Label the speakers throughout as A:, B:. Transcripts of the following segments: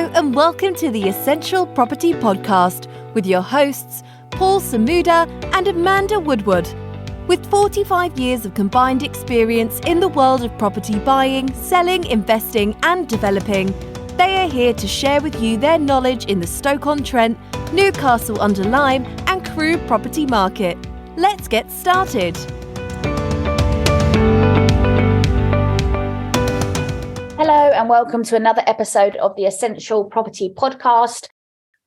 A: Hello and welcome to the Essential Property Podcast with your hosts, Paul Samuda and Amanda Woodward. With 45 years of combined experience in the world of property buying, selling, investing and developing, they are here to share with you their knowledge in the Stoke-on-Trent, Newcastle-under-Lyme and Crewe property market. Let's get started.
B: Hello and welcome to another episode of the Essential Property Podcast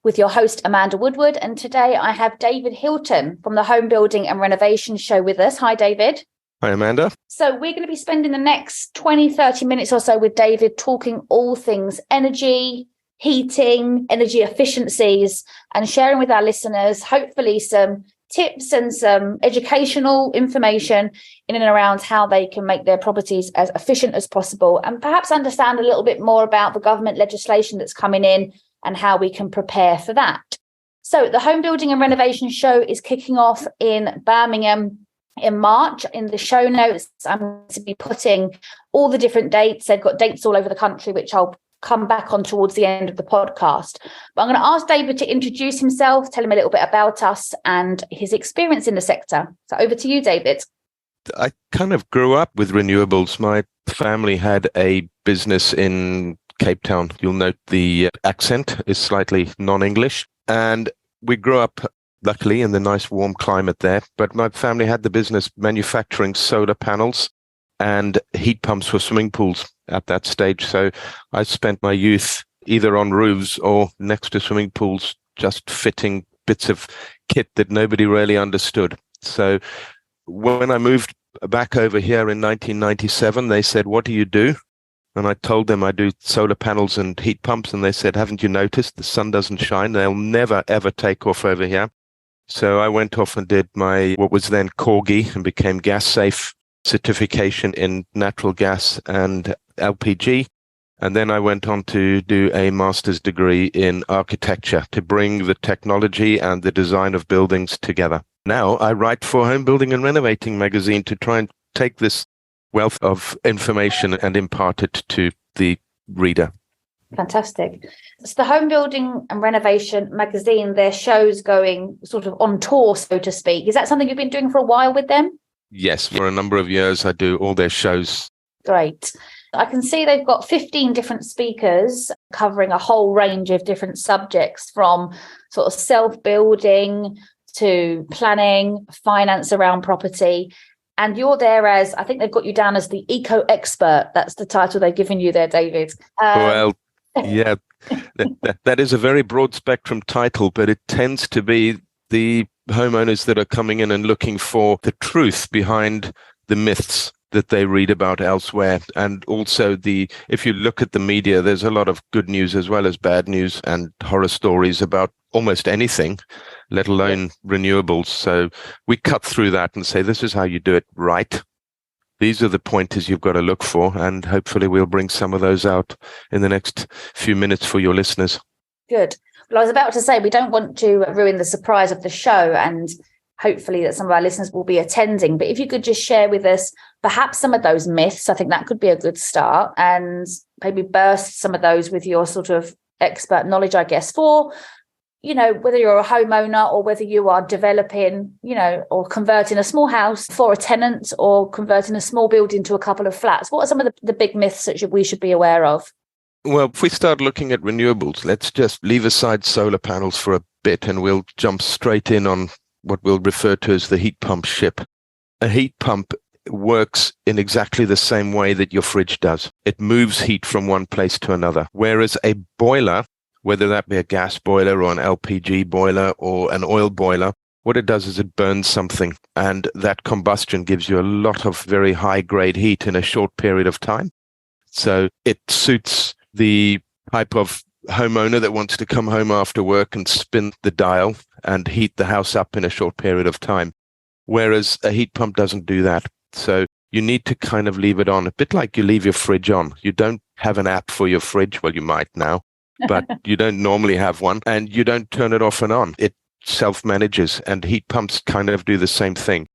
B: with your host Amanda Woodward, and today I have David Hilton from the Home Building and Renovation Show with us. Hi David.
C: Hi Amanda.
B: So we're going to be spending the next 20-30 minutes or so with David talking all things energy, heating, energy efficiencies, and sharing with our listeners hopefully some tips and some educational information in and around how they can make their properties as efficient as possible, and perhaps understand a little bit more about the government legislation that's coming in and how we can prepare for that. So the Home Building and Renovation Show is kicking off in Birmingham in March. In the show notes, I'm going to be putting all the different dates. They've got dates all over the country, which I'll come back on towards the end of the podcast. But I'm going to ask David to introduce himself, tell him a little bit about us and his experience in the sector. So over to you, David.
C: I kind of grew up with renewables. My family had a business in Cape Town. You'll note the accent is slightly non-English. And we grew up, luckily, in the nice warm climate there. But my family had the business manufacturing solar panels and heat pumps for swimming pools at that stage. So I spent my youth either on roofs or next to swimming pools, just fitting bits of kit that nobody really understood. So when I moved back over here in 1997, they said, "What do you do?" And I told them I do solar panels and heat pumps. And they said, "Haven't you noticed the sun doesn't shine? They'll never, ever take off over here." So I went off and did my, what was then Corgi, and became gas safe certification in natural gas and LPG. And then I went on to do a master's degree in architecture to bring the technology and the design of buildings together. Now I write for Home Building and Renovating Magazine to try and take this wealth of information and impart it to the reader.
B: Fantastic. So the Home Building and Renovation Magazine, their show's going sort of on tour, so to speak. Is that something you've been doing for a while with them?
C: Yes, for a number of years I do all their shows.
B: Great. I can see they've got 15 different speakers covering a whole range of different subjects, from sort of self-building to planning, finance around property. And you're there as, I think they've got you down as the Eco Expert. That's the title they've given you there, David.
C: Well, yeah, that is a very broad spectrum title, but it tends to be the homeowners that are coming in and looking for the truth behind the myths that they read about elsewhere. And also if you look at the media, there's a lot of good news as well as bad news and horror stories about almost anything, let alone renewables. So we cut through that and say, this is how you do it right. These are the pointers you've got to look for. And hopefully we'll bring some of those out in the next few minutes for your listeners.
B: Good. Well, I was about to say, we don't want to ruin the surprise of the show, and hopefully that some of our listeners will be attending. But if you could just share with us perhaps some of those myths, I think that could be a good start, and maybe burst some of those with your sort of expert knowledge, I guess, for, whether you're a homeowner or whether you are developing, or converting a small house for a tenant or converting a small building to a couple of flats. What are some of the big myths that we should be aware of?
C: Well, if we start looking at renewables, let's just leave aside solar panels for a bit and we'll jump straight in on what we'll refer to as the heat pump ship. A heat pump works in exactly the same way that your fridge does. It moves heat from one place to another. Whereas a boiler, whether that be a gas boiler or an LPG boiler or an oil boiler, what it does is it burns something, and that combustion gives you a lot of very high grade heat in a short period of time. So it suits the type of homeowner that wants to come home after work and spin the dial and heat the house up in a short period of time. Whereas a heat pump doesn't do that. So you need to kind of leave it on, a bit like you leave your fridge on. You don't have an app for your fridge. Well, you might now, but you don't normally have one, and you don't turn it off and on. It self-manages, and heat pumps kind of do the same thing.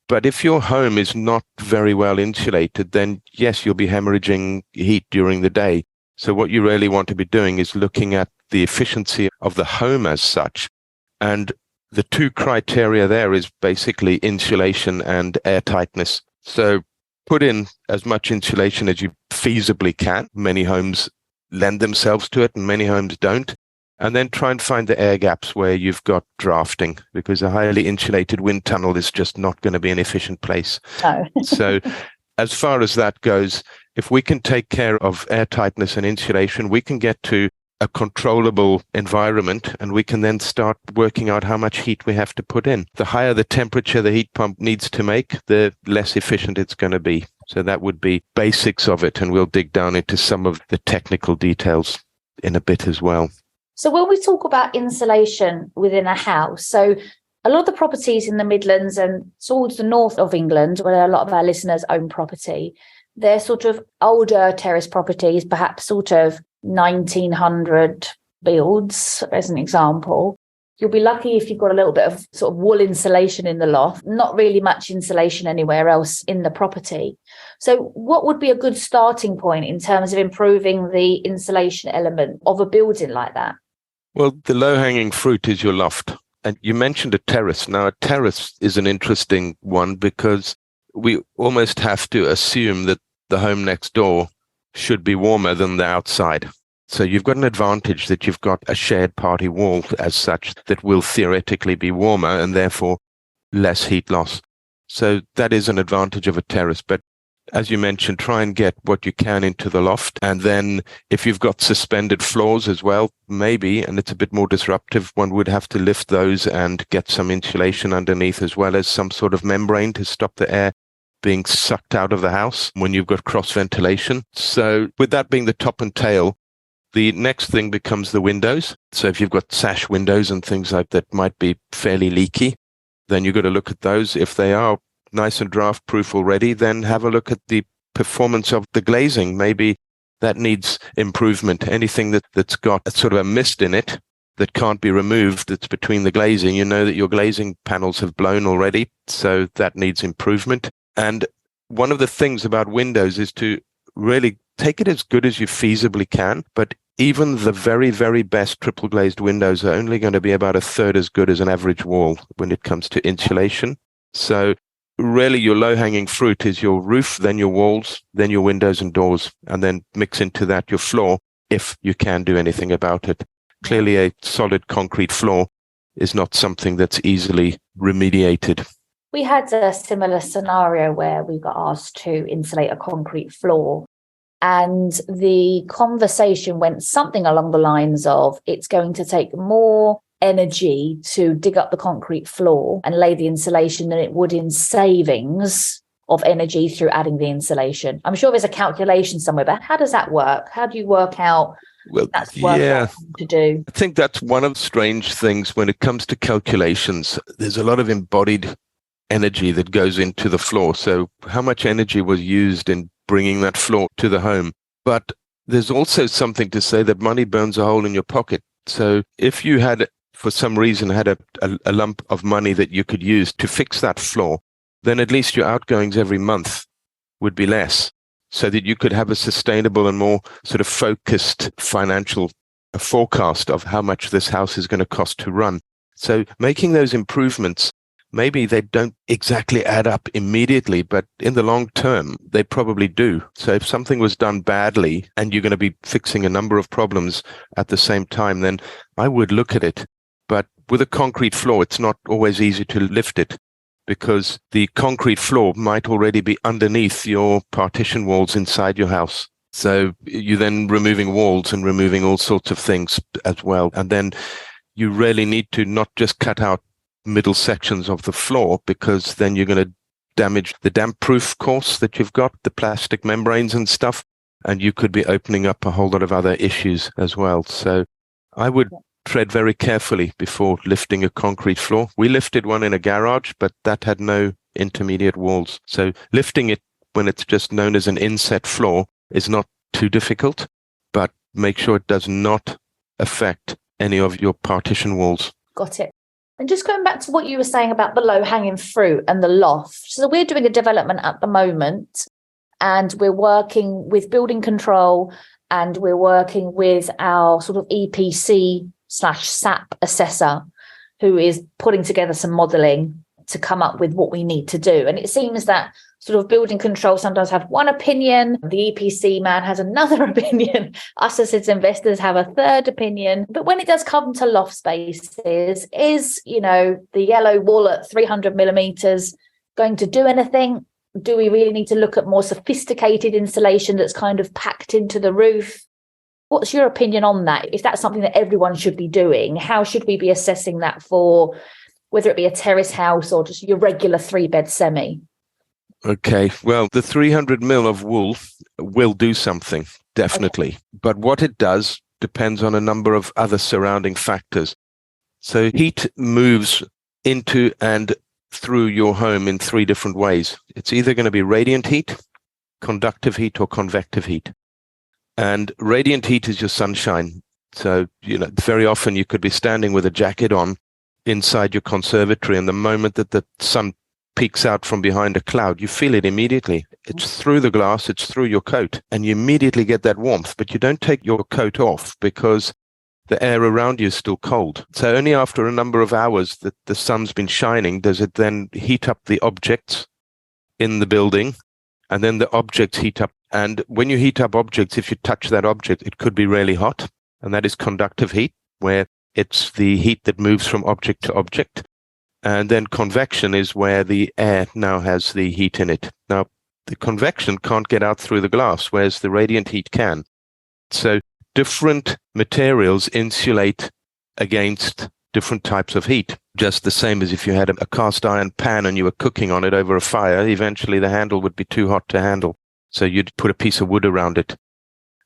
C: But if your home is not very well insulated, then yes, you'll be hemorrhaging heat during the day. So what you really want to be doing is looking at the efficiency of the home as such. And the two criteria there is basically insulation and airtightness. So put in as much insulation as you feasibly can. Many homes lend themselves to it and many homes don't. And then try and find the air gaps where you've got drafting, because a highly insulated wind tunnel is just not going to be an efficient place.
B: No.
C: So as far as that goes, if we can take care of air tightness and insulation, we can get to a controllable environment, and we can then start working out how much heat we have to put in. The higher the temperature the heat pump needs to make, the less efficient it's going to be. So that would be basics of it, and we'll dig down into some of the technical details in a bit as well.
B: So when we talk about insulation within a house, so a lot of the properties in the Midlands and towards the north of England, where a lot of our listeners own property, they're sort of older terrace properties, perhaps sort of 1900 builds, as an example. You'll be lucky if you've got a little bit of sort of wool insulation in the loft, not really much insulation anywhere else in the property. So what would be a good starting point in terms of improving the insulation element of a building like that?
C: Well, the low-hanging fruit is your loft. And you mentioned a terrace. Now, a terrace is an interesting one because we almost have to assume that the home next door should be warmer than the outside. So you've got an advantage that you've got a shared party wall as such that will theoretically be warmer and therefore less heat loss. So that is an advantage of a terrace. But as you mentioned, try and get what you can into the loft. And then if you've got suspended floors as well, maybe, and it's a bit more disruptive, one would have to lift those and get some insulation underneath, as well as some sort of membrane to stop the air being sucked out of the house when you've got cross ventilation. So with that being the top and tail, the next thing becomes the windows. So if you've got sash windows and things like that might be fairly leaky, then you've got to look at those. If they are nice and draft proof already, then have a look at the performance of the glazing. Maybe that needs improvement. Anything that's got a sort of a mist in it that can't be removed, that's between the glazing, you know that your glazing panels have blown already, so that needs improvement. And one of the things about windows is to really take it as good as you feasibly can, but even the very, very best triple glazed windows are only going to be about a third as good as an average wall when it comes to insulation. So really your low-hanging fruit is your roof, then your walls, then your windows and doors, and then mix into that your floor if you can do anything about it. Clearly a solid concrete floor is not something that's easily remediated.
B: We had a similar scenario where we got asked to insulate a concrete floor, and the conversation went something along the lines of it's going to take more energy to dig up the concrete floor and lay the insulation than it would in savings of energy through adding the insulation. I'm sure there's a calculation somewhere, but how does that work? How do you work out that's worth to do?
C: I think that's one of the strange things when it comes to calculations. There's a lot of embodied energy that goes into the floor. So how much energy was used in bringing that floor to the home? But there's also something to say that money burns a hole in your pocket. So if you had, for some reason, had a lump of money that you could use to fix that floor, then at least your outgoings every month would be less, so that you could have a sustainable and more sort of focused financial forecast of how much this house is going to cost to run. So making those improvements, maybe they don't exactly add up immediately, but in the long term, they probably do. So if something was done badly and you're going to be fixing a number of problems at the same time, then I would look at it. But with a concrete floor, it's not always easy to lift it because the concrete floor might already be underneath your partition walls inside your house. So you're then removing walls and removing all sorts of things as well. And then you really need to not just cut out middle sections of the floor, because then you're going to damage the damp proof course that you've got, the plastic membranes and stuff, and you could be opening up a whole lot of other issues as well. So I would tread very carefully before lifting a concrete floor. We lifted one in a garage, but that had no intermediate walls. So lifting it when it's just known as an inset floor is not too difficult, but make sure it does not affect any of your partition walls.
B: Got it. And just going back to what you were saying about the low-hanging fruit and the loft. So we're doing a development at the moment, and we're working with building control, and we're working with our sort of EPC/SAP assessor, who is putting together some modelling to come up with what we need to do. And it seems that sort of building control sometimes have one opinion, the EPC man has another opinion, us as investors have a third opinion. But when it does come to loft spaces, is, the yellow wall at 300 millimeters going to do anything? Do we really need to look at more sophisticated insulation that's kind of packed into the roof? What's your opinion on that? If that's something that everyone should be doing, how should we be assessing that for whether it be a terrace house or just your regular 3-bed semi?
C: Okay, well, the 300 mil of wool will do something, definitely. Okay. But what it does depends on a number of other surrounding factors. So heat moves into and through your home in 3 different ways. It's either going to be radiant heat, conductive heat, or convective heat. And radiant heat is your sunshine. So, very often you could be standing with a jacket on inside your conservatory, and the moment that the sun peeks out from behind a cloud, you feel it immediately. It's through the glass, it's through your coat, and you immediately get that warmth, but you don't take your coat off because the air around you is still cold. So only after a number of hours that the sun's been shining does it then heat up the objects in the building, and then the objects heat up. And when you heat up objects, if you touch that object, it could be really hot, and that is conductive heat, where it's the heat that moves from object to object. And then convection is where the air now has the heat in it. Now, the convection can't get out through the glass, whereas the radiant heat can. So different materials insulate against different types of heat, just the same as if you had a cast iron pan and you were cooking on it over a fire, eventually the handle would be too hot to handle. So you'd put a piece of wood around it.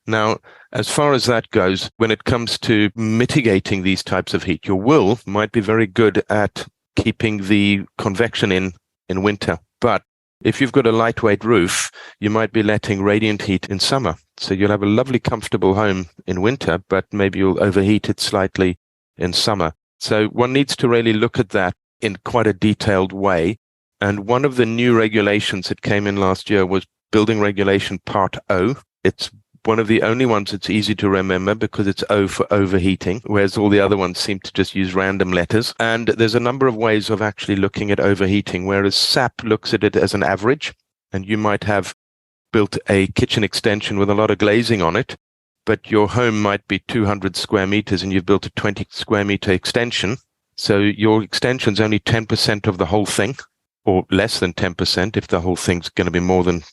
C: Now, as far as that goes, when it comes to mitigating these types of heat, your wool might be very good at keeping the convection in winter. But if you've got a lightweight roof, you might be letting radiant heat in summer. So you'll have a lovely, comfortable home in winter, but maybe you'll overheat it slightly in summer. So one needs to really look at that in quite a detailed way. And one of the new regulations that came in last year was Building Regulation Part O. It's one of the only ones that's easy to remember because it's O for overheating, whereas all the other ones seem to just use random letters. And there's a number of ways of actually looking at overheating, whereas SAP looks at it as an average, and you might have built a kitchen extension with a lot of glazing on it, but your home might be 200 square meters and you've built a 20 square meter extension. So your extension's only 10% of the whole thing, or less than 10% if the whole thing's going to be more than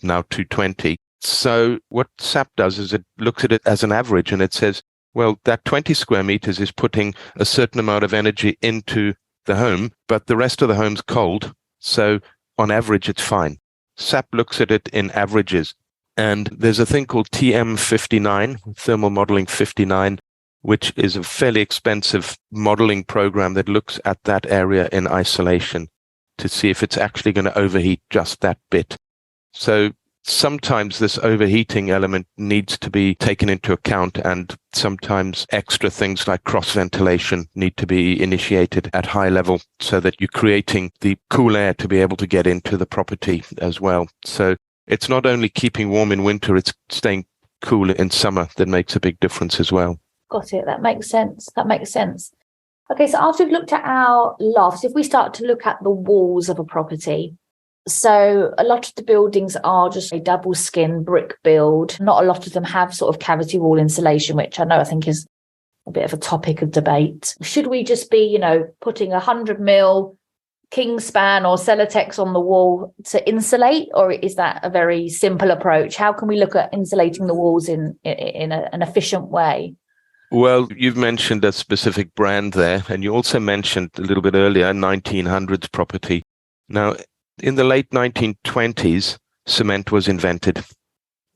C: now 220. So what SAP does is it looks at it as an average, and it says, well, that 20 square meters is putting a certain amount of energy into the home, but the rest of the home's cold. So on average, it's fine. SAP looks at it in averages. And there's a thing called TM59, Thermal Modeling 59, which is a fairly expensive modeling program that looks at that area in isolation to see if it's actually going to overheat just that bit. So sometimes this overheating element needs to be taken into account, and sometimes extra things like cross ventilation need to be initiated at high level so that you're creating the cool air to be able to get into the property as well. So it's not only keeping warm in winter, it's staying cool in summer that makes a big difference as well.
B: Got it. That makes sense. Okay, so after we've looked at our lofts, if we start to look at the walls of a property, so a lot of the buildings are just a double skin brick build. Not a lot of them have sort of cavity wall insulation, which I think is a bit of a topic of debate. Should we just be, putting 100 mil Kingspan or Celotex on the wall to insulate, or is that a very simple approach? How can we look at insulating the walls in an efficient way?
C: Well, you've mentioned a specific brand there, and you also mentioned a little bit earlier 1900s property. Now, in the late 1920s, cement was invented.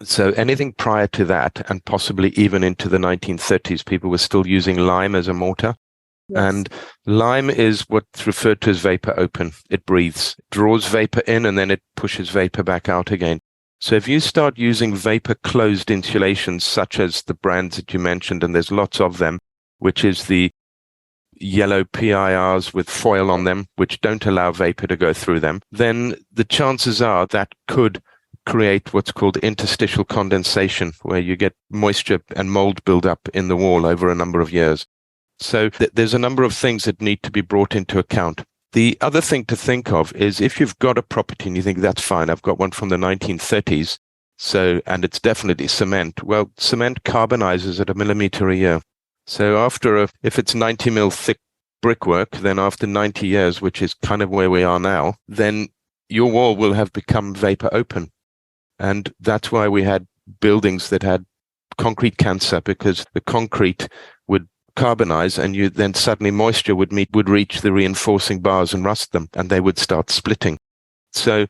C: So anything prior to that, and possibly even into the 1930s, people were still using lime as a mortar. Yes. And lime is what's referred to as vapor open. It breathes, draws vapor in, and then it pushes vapor back out again. So if you start using vapor closed insulations, such as the brands that you mentioned, and there's lots of them, which is the yellow PIRs with foil on them, which don't allow vapor to go through them, then the chances are that could create what's called interstitial condensation, where you get moisture and mold build up in the wall over a number of years. So there's a number of things that need to be brought into account. The other thing to think of is if you've got a property and you think that's fine, I've got one from the 1930s, and it's definitely cement. Well, cement carbonizes at 1 millimeter a year. So if it's 90 mil thick brickwork, then after 90 years, which is kind of where we are now, then your wall will have become vapor open. And that's why we had buildings that had concrete cancer, because the concrete would carbonize, and then suddenly moisture would reach the reinforcing bars and rust them, and they would start splitting. So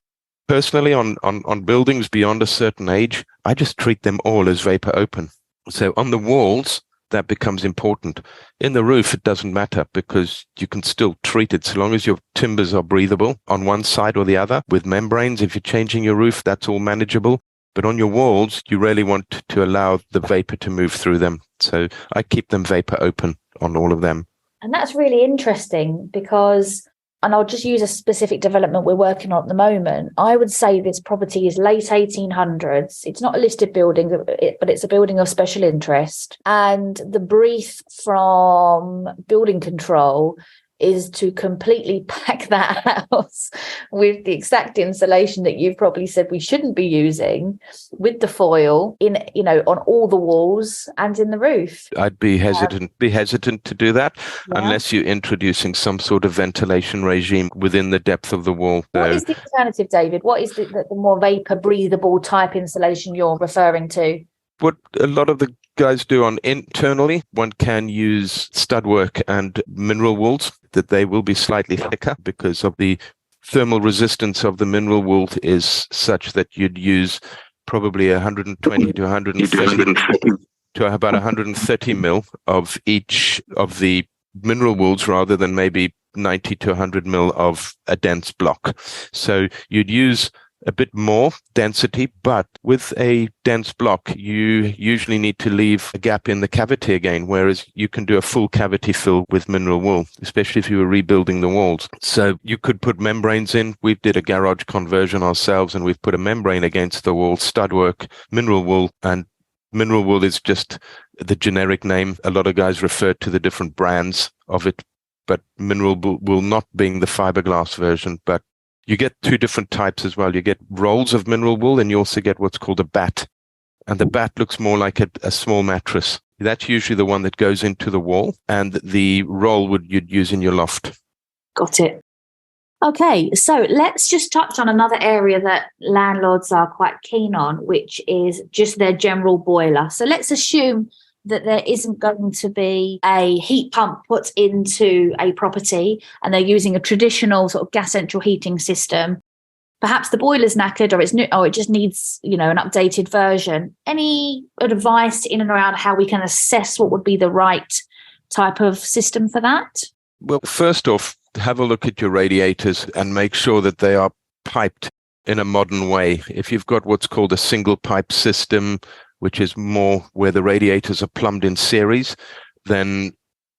C: personally, on buildings beyond a certain age, I just treat them all as vapor open. So on the walls, that becomes important. In the roof, it doesn't matter, because you can still treat it so long as your timbers are breathable on one side or the other with membranes. If you're changing your roof, that's all manageable. But on your walls, you really want to allow the vapor to move through them. So I keep them vapor open on all of them.
B: And that's really interesting because, and I'll just use a specific development we're working on at the moment. I would say this property is late 1800s. It's not a listed building, but it's a building of special interest. And the brief from building control is to completely pack that house with the exact insulation that you've probably said we shouldn't be using, with the foil on all the walls and in the roof.
C: I'd be hesitant to do that unless you're introducing some sort of ventilation regime within the depth of the wall.
B: What is the alternative, David? What is the more vapor breathable type insulation you're referring to?
C: What a lot of the guys do internally, one can use stud work and mineral wools, that they will be slightly thicker because of the thermal resistance of the mineral wool is such that you'd use probably 120 to 130 to about 130 mil of each of the mineral wools, rather than maybe 90 to 100 mil of a dense block. So you'd use a bit more density, but with a dense block, you usually need to leave a gap in the cavity again, whereas you can do a full cavity fill with mineral wool, especially if you were rebuilding the walls. So you could put membranes in. We did a garage conversion ourselves, and we've put a membrane against the wall, stud work, mineral wool, and mineral wool is just the generic name. A lot of guys refer to the different brands of it, but mineral wool not being the fiberglass version, but you get two different types as well. You get rolls of mineral wool, and you also get what's called a bat. And the bat looks more like a small mattress. That's usually the one that goes into the wall, and the roll you'd use in your loft.
B: Got it. Okay, so let's just touch on another area that landlords are quite keen on, which is just their general boiler. So let's assume that there isn't going to be a heat pump put into a property and they're using a traditional sort of gas central heating system. Perhaps the boiler's knackered, or it's new, or it just needs, an updated version. Any advice in and around how we can assess what would be the right type of system for that?
C: Well, first off, have a look at your radiators and make sure that they are piped in a modern way. If you've got what's called a single pipe system, which is more where the radiators are plumbed in series, then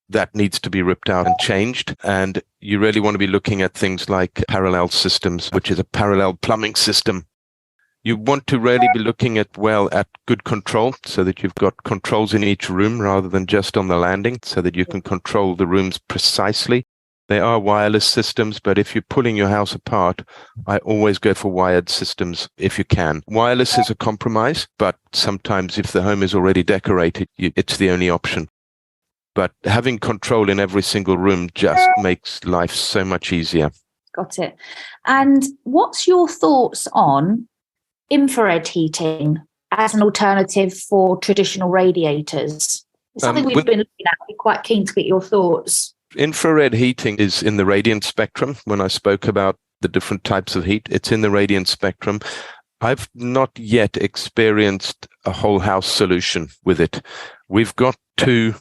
C: that needs to be ripped out and changed. And you really want to be looking at things like parallel systems, which is a parallel plumbing system. You want to really be looking at good control, so that you've got controls in each room rather than just on the landing, so that you can control the rooms precisely. They are wireless systems, but if you're pulling your house apart, I always go for wired systems if you can. Wireless is a compromise, but sometimes if the home is already decorated, it's the only option. But having control in every single room just makes life so much easier.
B: Got it. And what's your thoughts on infrared heating as an alternative for traditional radiators? It's something we've been looking at. I'd be quite keen to get your thoughts.
C: Infrared heating is in the radiant spectrum. When I spoke about the different types of heat, it's in the radiant spectrum. I've not yet experienced a whole house solution with it. We've got two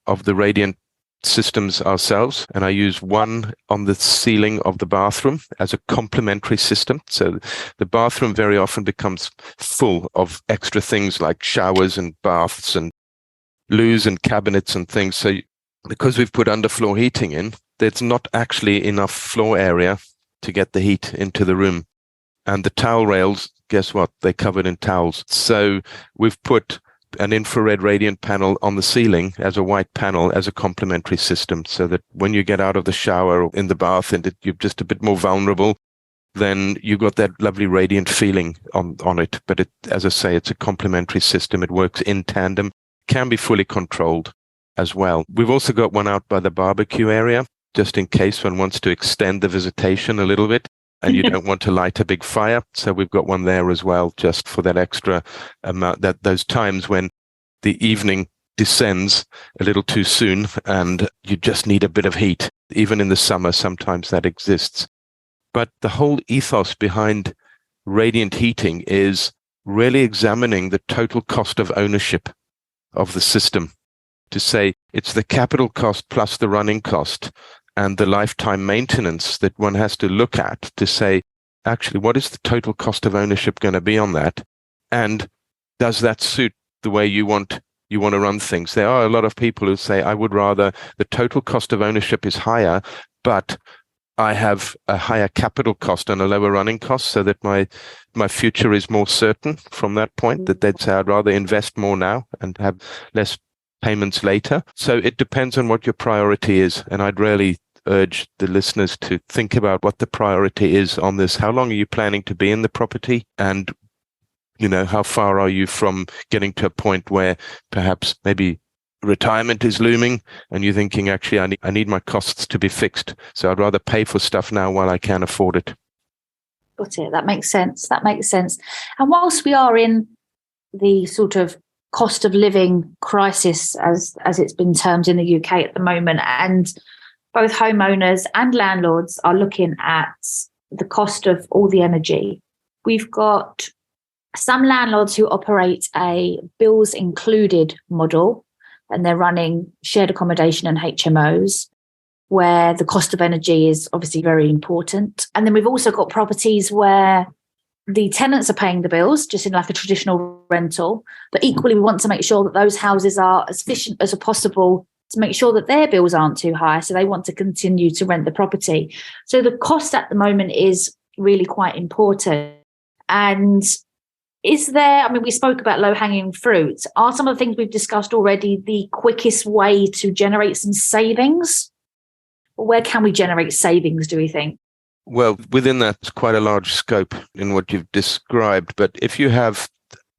C: of the radiant systems ourselves, and I use one on the ceiling of the bathroom as a complementary system. So the bathroom very often becomes full of extra things like showers and baths and loos and cabinets and things. So because we've put underfloor heating in, there's not actually enough floor area to get the heat into the room. And the towel rails, guess what? They're covered in towels. So we've put an infrared radiant panel on the ceiling as a white panel as a complementary system, so that when you get out of the shower or in the bath and you're just a bit more vulnerable, then you got that lovely radiant feeling on it. But it, as I say, it's a complementary system. It works in tandem, can be fully controlled as well. We've also got one out by the barbecue area, just in case one wants to extend the visitation a little bit and you don't want to light a big fire. So we've got one there as well, just for that extra amount, that those times when the evening descends a little too soon and you just need a bit of heat. Even in the summer, sometimes that exists. But the whole ethos behind radiant heating is really examining the total cost of ownership of the system, to say it's the capital cost plus the running cost and the lifetime maintenance that one has to look at to say, actually, what is the total cost of ownership going to be on that? And does that suit the way you want to run things? There are a lot of people who say, I would rather the total cost of ownership is higher, but I have a higher capital cost and a lower running cost, so that my future is more certain from that point, that they'd say I'd rather invest more now and have less payments later. So it depends on what your priority is. And I'd really urge the listeners to think about what the priority is on this. How long are you planning to be in the property? And, how far are you from getting to a point where perhaps maybe retirement is looming and you're thinking, actually, I need my costs to be fixed. So I'd rather pay for stuff now while I can afford it.
B: Got it. That makes sense. And whilst we are in the sort of cost of living crisis, as it's been termed in the UK at the moment, and both homeowners and landlords are looking at the cost of all the energy, we've got some landlords who operate a bills included model, and they're running shared accommodation and HMOs, where the cost of energy is obviously very important. And then we've also got properties where the tenants are paying the bills, just in like a traditional rental. But equally, we want to make sure that those houses are as efficient as possible to make sure that their bills aren't too high. So they want to continue to rent the property. So the cost at the moment is really quite important. And we spoke about low-hanging fruit. Are some of the things we've discussed already the quickest way to generate some savings? Where can we generate savings, do we think?
C: Well, within that, it's quite a large scope in what you've described. But if you have,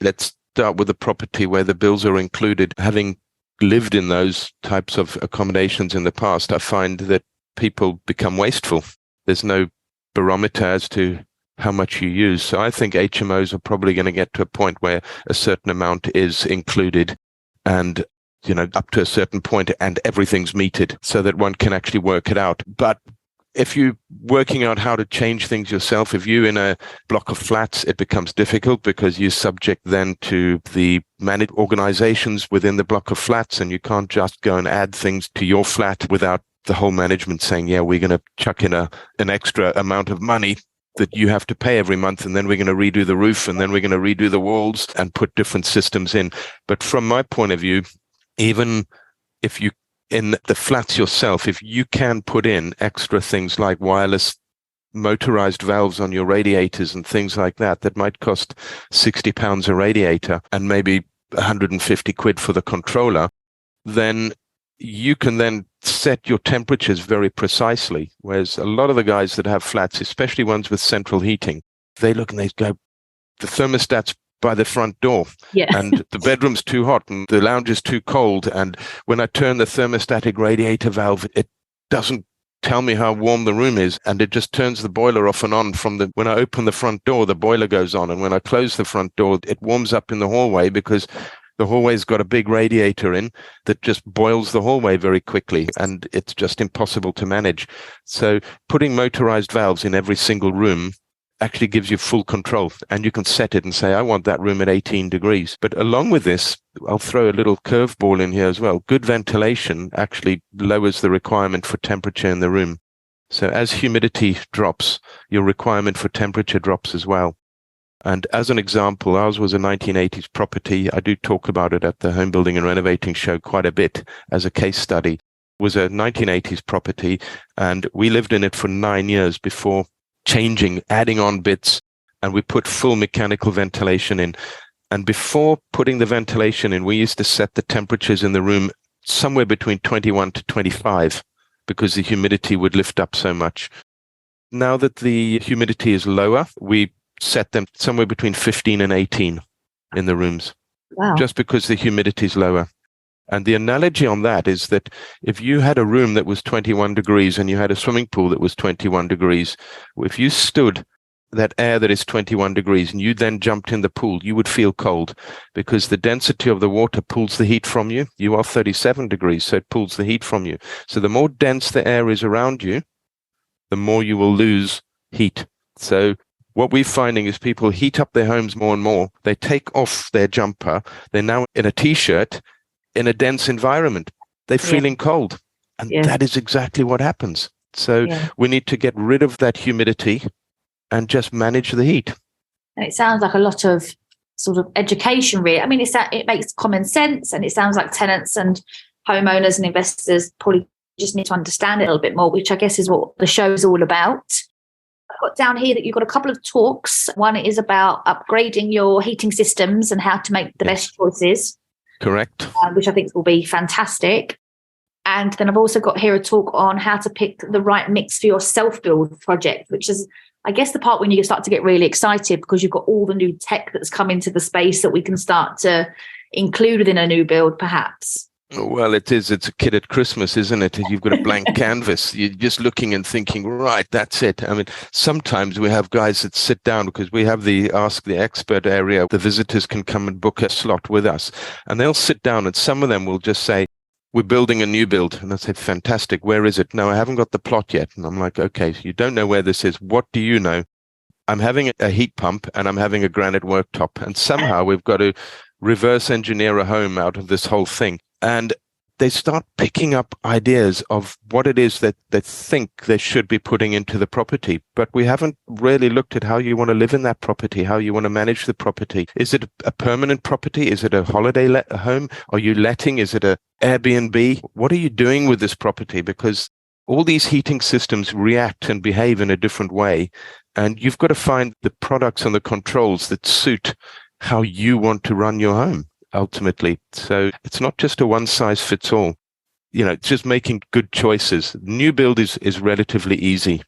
C: let's start with a property where the bills are included. Having lived in those types of accommodations in the past, I find that people become wasteful. There's no barometer as to how much you use. So I think HMOs are probably going to get to a point where a certain amount is included and, up to a certain point, and everything's metered so that one can actually work it out. But if you're working out how to change things yourself, if you're in a block of flats, it becomes difficult because you're subject then to the managed organizations within the block of flats, and you can't just go and add things to your flat without the whole management saying, yeah, we're going to chuck in an extra amount of money that you have to pay every month, and then we're going to redo the roof, and then we're going to redo the walls and put different systems in. But from my point of view, even if you in the flats yourself, if you can put in extra things like wireless motorized valves on your radiators and things like that, that might cost £60 a radiator and maybe 150 quid for the controller, then you can then set your temperatures very precisely. Whereas a lot of the guys that have flats, especially ones with central heating, they look and they go, the thermostat's by the front door, and the bedroom's too hot and the lounge is too cold. And when I turn the thermostatic radiator valve, it doesn't tell me how warm the room is, and it just turns the boiler off and on when I open the front door, the boiler goes on, and when I close the front door, it warms up in the hallway because the hallway's got a big radiator in that just boils the hallway very quickly, and it's just impossible to manage. So putting motorized valves in every single room actually gives you full control, and you can set it and say, I want that room at 18 degrees. But along with this, I'll throw a little curveball in here as well. Good ventilation actually lowers the requirement for temperature in the room. So as humidity drops, your requirement for temperature drops as well. And as an example, ours was a 1980s property. I do talk about it at the Home Building and Renovating Show quite a bit as a case study. It was a 1980s property, and we lived in it for 9 years before changing, adding on bits, and we put full mechanical ventilation in. And before putting the ventilation in, we used to set the temperatures in the room somewhere between 21 to 25 because the humidity would lift up so much. Now that the humidity is lower, we set them somewhere between 15 and 18 in the rooms.
B: Wow.
C: Just because the humidity is lower. And the analogy on that is that if you had a room that was 21 degrees and you had a swimming pool that was 21 degrees, if you stood that air that is 21 degrees and you then jumped in the pool, you would feel cold because the density of the water pulls the heat from you. You are 37 degrees, so it pulls the heat from you. So the more dense the air is around you, the more you will lose heat. So what we're finding is people heat up their homes more and more. They take off their jumper. They're now in a t-shirt in a dense environment. They're feeling cold. And that is exactly what happens. So we need to get rid of that humidity and just manage the heat.
B: And it sounds like a lot of sort of education, really. I mean, it makes common sense, and it sounds like tenants and homeowners and investors probably just need to understand it a little bit more, which I guess is what the show is all about. I've got down here that you've got a couple of talks. One is about upgrading your heating systems and how to make the best choices.
C: Correct.
B: Which I think will be fantastic. And then I've also got here a talk on how to pick the right mix for your self-build project, which is, I guess, the part when you start to get really excited because you've got all the new tech that's come into the space that we can start to include within a new build, perhaps.
C: Well, it is. It's a kid at Christmas, isn't it? You've got a blank canvas. You're just looking and thinking, right, that's it. I mean, sometimes we have guys that sit down because we have the Ask the Expert area. The visitors can come and book a slot with us. And they'll sit down and some of them will just say, we're building a new build. And I say, fantastic. Where is it? No, I haven't got the plot yet. And I'm like, okay, so you don't know where this is. What do you know? I'm having a heat pump and I'm having a granite worktop. And somehow we've got to reverse engineer a home out of this whole thing. And they start picking up ideas of what it is that they think they should be putting into the property. But we haven't really looked at how you want to live in that property, how you want to manage the property. Is it a permanent property? Is it a holiday home? Are you letting? Is it a Airbnb? What are you doing with this property? Because all these heating systems react and behave in a different way. And you've got to find the products and the controls that suit how you want to run your home. Ultimately. So it's not just a one size fits all. You know, it's just making good choices. New build is relatively easy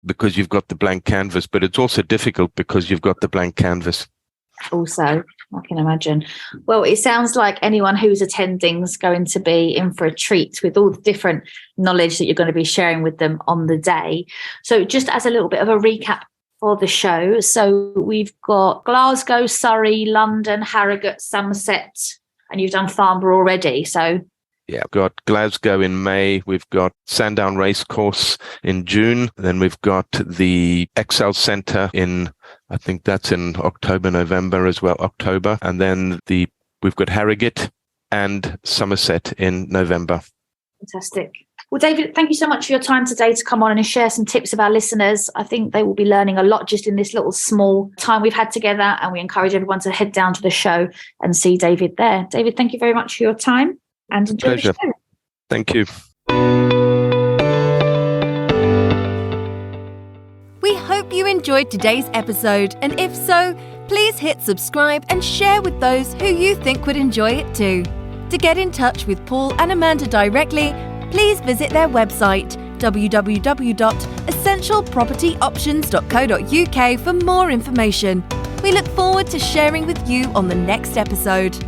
C: because you've got the blank canvas, but it's also difficult because you've got the blank canvas.
B: Also, I can imagine. Well, it sounds like anyone who's attending is going to be in for a treat with all the different knowledge that you're going to be sharing with them on the day. So just as a little bit of a recap for the show. So we've got Glasgow, Surrey, London, Harrogate, Somerset, and you've done Farnborough already. So
C: yeah, we've got Glasgow in May. We've got Sandown Racecourse in June. Then we've got the Excel Centre in, I think that's in October, November as well, October. And then we've got Harrogate and Somerset in November.
B: Fantastic. Well, David, thank you so much for your time today to come on and share some tips with our listeners. I think they will be learning a lot just in this little small time we've had together, and we encourage everyone to head down to the show and see David there. David, thank you very much for your time and enjoy
C: Pleasure.
B: the show.
C: Thank you.
A: We hope you enjoyed today's episode, and if so, please hit subscribe and share with those who you think would enjoy it too. To get in touch with Paul and Amanda directly, please visit their website www.essentialpropertyoptions.co.uk for more information. We look forward to sharing with you on the next episode.